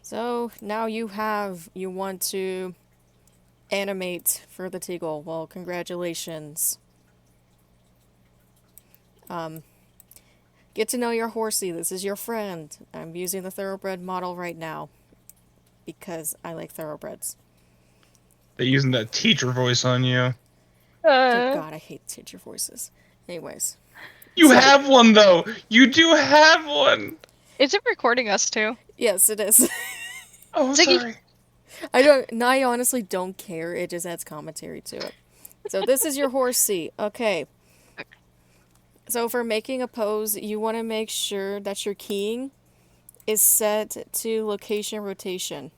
So now you want to animate for the teagle. Well, congratulations. Um, get to know your horsey. This is your friend. I'm using the thoroughbred model right now because I like thoroughbreds. They're using that teacher voice on you. Dear Uh, God, I hate teacher voices. Anyways, You so have one though. You do have one. is it recording us too? yes, it is. Oh, I'm Ziggy! sorry. I honestly don't care. It just adds commentary to it. So this is your horsey. Okay. So for making a pose, you want to make sure that your keying is set to location rotation.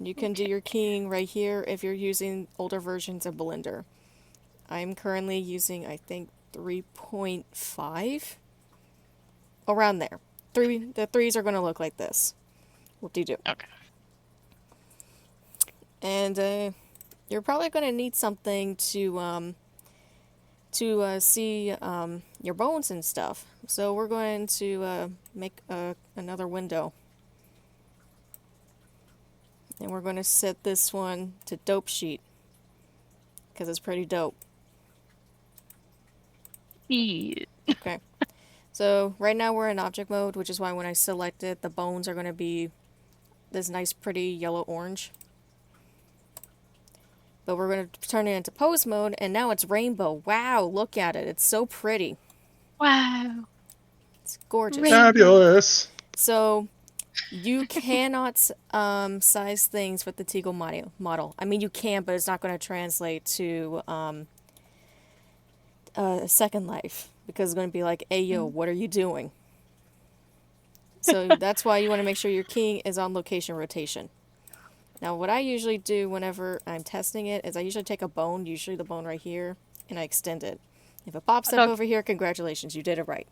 You can do Okay. your keying right here if you're using older versions of Blender. I'm currently using, I think, 3.5. Around there. The threes are going to look like this. What do you do? Okay. And you're probably going to need something to see your bones and stuff. So we're going to make another window. And we're going to set this one to dope sheet because it's pretty dope. Yeah. Okay. So right now we're in object mode, which is why when I select it, the bones are going to be this nice pretty yellow orange. But we're going to turn it into pose mode, and now it's rainbow. Wow, look at it. It's so pretty. Wow. It's gorgeous. Rainbow. Fabulous. So you cannot size things with the teagle model. I mean, you can, but it's not going to translate to Second Life because it's going to be like, hey, yo, what are you doing? So that's why you want to make sure your keying is on location rotation. Now, what I usually do whenever I'm testing it is I usually take a bone, usually the bone right here, and I extend it. If it pops up Okay. over here, congratulations, you did it right.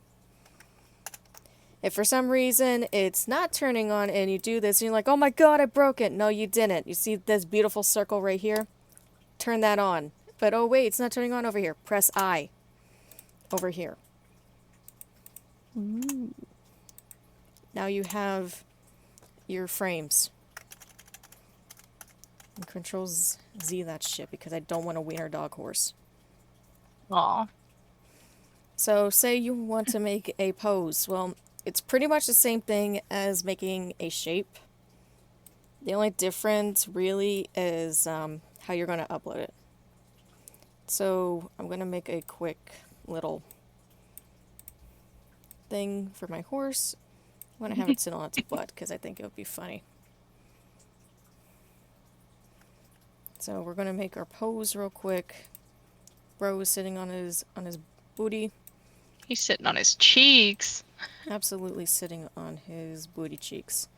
If for some reason it's not turning on and you do this and you're like, oh my god, I broke it. No, you didn't. You see this beautiful circle right here? Turn that on. But oh wait, it's not turning on over here. Press I over here. Ooh. Now you have your frames. And Control Z that shit because I don't want a wiener dog horse. Aw. So say you want to make a pose. Well, it's pretty much the same thing as making a shape. The only difference really is how you're going to upload it. So I'm going to make a quick little thing for my horse. I'm going to have it sit on its butt because I think it would be funny. So we're going to make our pose real quick. Bro is sitting on his booty. He's sitting on his cheeks. Absolutely sitting on his booty cheeks.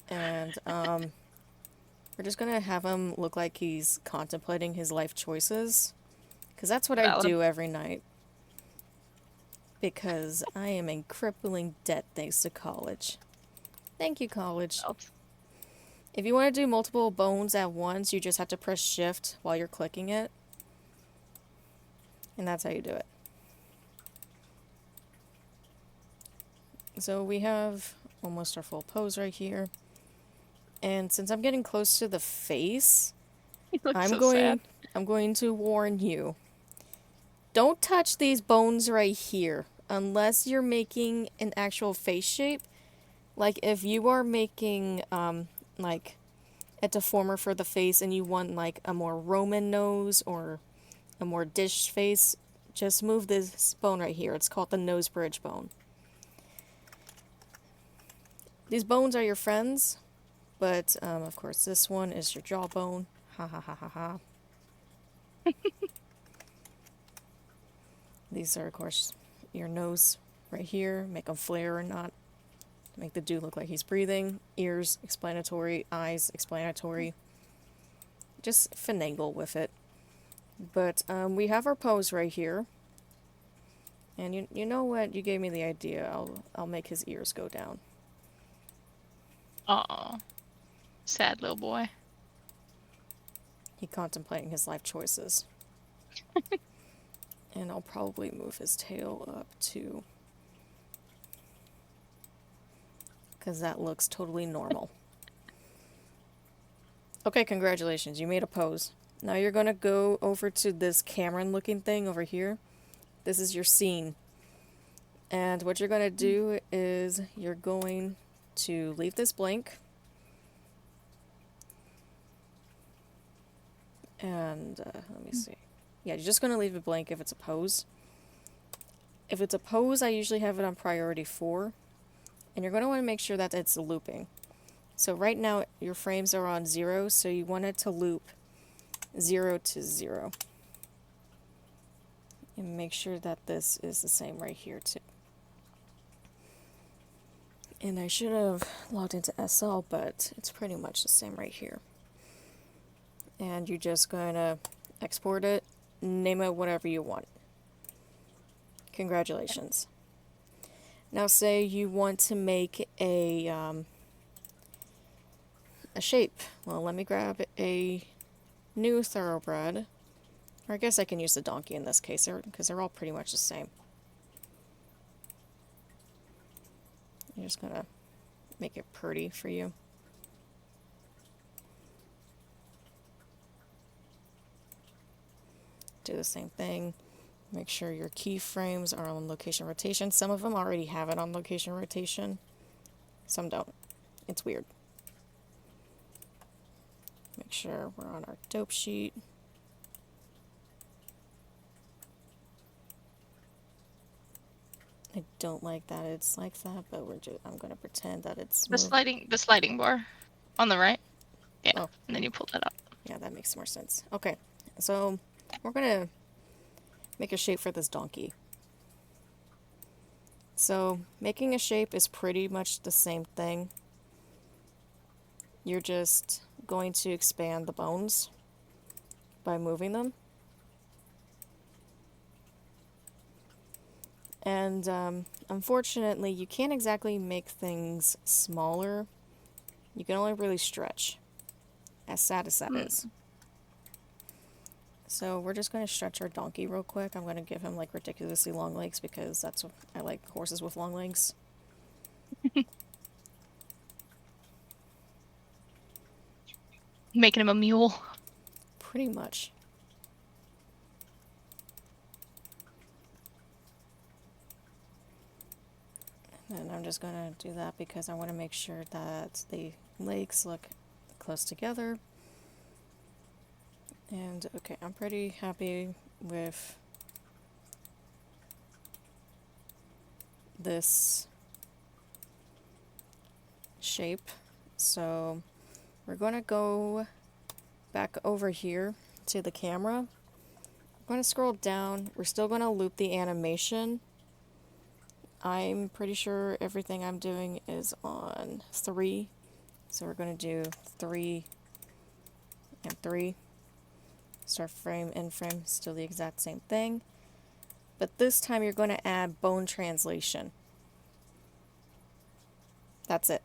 And we're just going to have him look like he's contemplating his life choices. Because that's what I Valid. do every night. Because I am in crippling debt thanks to college. Thank you, college. If you want to do multiple bones at once, you just have to press shift while you're clicking it. And that's how you do it. So we have almost our full pose right here. And since I'm getting close to the face, He looks I'm so going sad. I'm going to warn you. Don't touch these bones right here unless you're making an actual face shape. Like if you are making like a deformer for the face and you want like a more Roman nose or a more dish face, just move this bone right here. It's called the nose bridge bone. These bones are your friends, but of course this one is your jawbone. Ha ha ha ha ha. These are of course your nose right here. Make them flare or not. Make the dude look like he's breathing. Ears, explanatory. Eyes, explanatory. Just finagle with it. But we have our pose right here. And you know what? You gave me the idea. I'll make his ears go down. Aw. Sad little boy. He contemplating his life choices. And I'll probably move his tail up too. because that looks totally normal. Okay, congratulations, you made a pose. Now you're gonna go over to this Cameron looking thing over here. This is your scene. And what you're gonna do is you're going to leave this blank. And let me see. Yeah, you're just gonna leave it blank if it's a pose. If it's a pose, I usually have it on priority 4. And you're gonna wanna make sure that it's looping. So right now your frames are on 0, so you want it to loop 0 to 0. And make sure that this is the same right here too. And I should have logged into SL, but it's pretty much the same right here. And you're just going to export it, name it whatever you want. Congratulations. Now say you want to make a shape. Well, let me grab a new thoroughbred. Or I guess I can use the donkey in this case, because they're all pretty much the same. I'm just going to make it pretty for you. Do the same thing. Make sure your keyframes are on location rotation. Some of them already have it on location rotation. Some don't. It's weird. Make sure we're on our dope sheet. I don't like that it's like that, but I'm gonna pretend that it's The sliding bar on the right. Yeah, Oh. and then you pull that up. Yeah, that makes more sense. Okay, so we're gonna make a shape for this donkey. So making a shape is pretty much the same thing. You're just going to expand the bones by moving them. And unfortunately, you can't exactly make things smaller. You can only really stretch, as sad as that is. So we're just going to stretch our donkey real quick. I'm going to give him like ridiculously long legs because that's what I like, horses with long legs. Making him a mule. Pretty much. And I'm just going to do that because I want to make sure that the legs look close together. And okay, I'm pretty happy with this shape. So we're going to go back over here to the camera. I'm going to scroll down. We're still going to loop the animation. I'm pretty sure everything I'm doing is on 3. So we're going to do 3 and 3. Start frame, end frame, still the exact same thing. But this time you're going to add bone translation. That's it.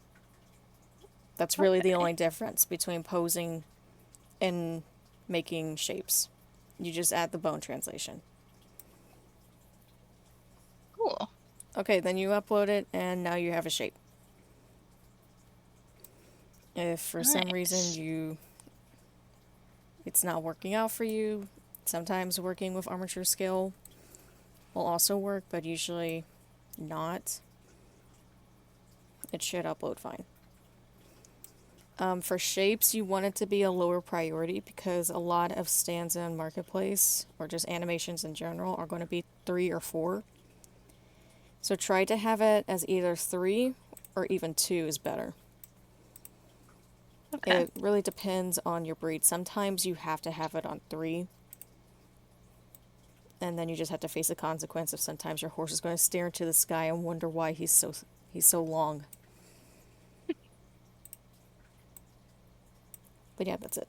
That's really the only difference between posing and making shapes. You just add the bone translation. Cool. Okay, then you upload it, and now you have a shape. If for some reason it's not working out for you, sometimes working with armature scale will also work, but usually not. It should upload fine. For shapes, you want it to be a lower priority because a lot of stanza and marketplace, or just animations in general, are going to be 3 or 4. So try to have it as either 3 or even 2 is better. Okay. It really depends on your breed. Sometimes you have to have it on 3. And then you just have to face the consequence of sometimes your horse is going to stare into the sky and wonder why he's so long. But yeah, that's it.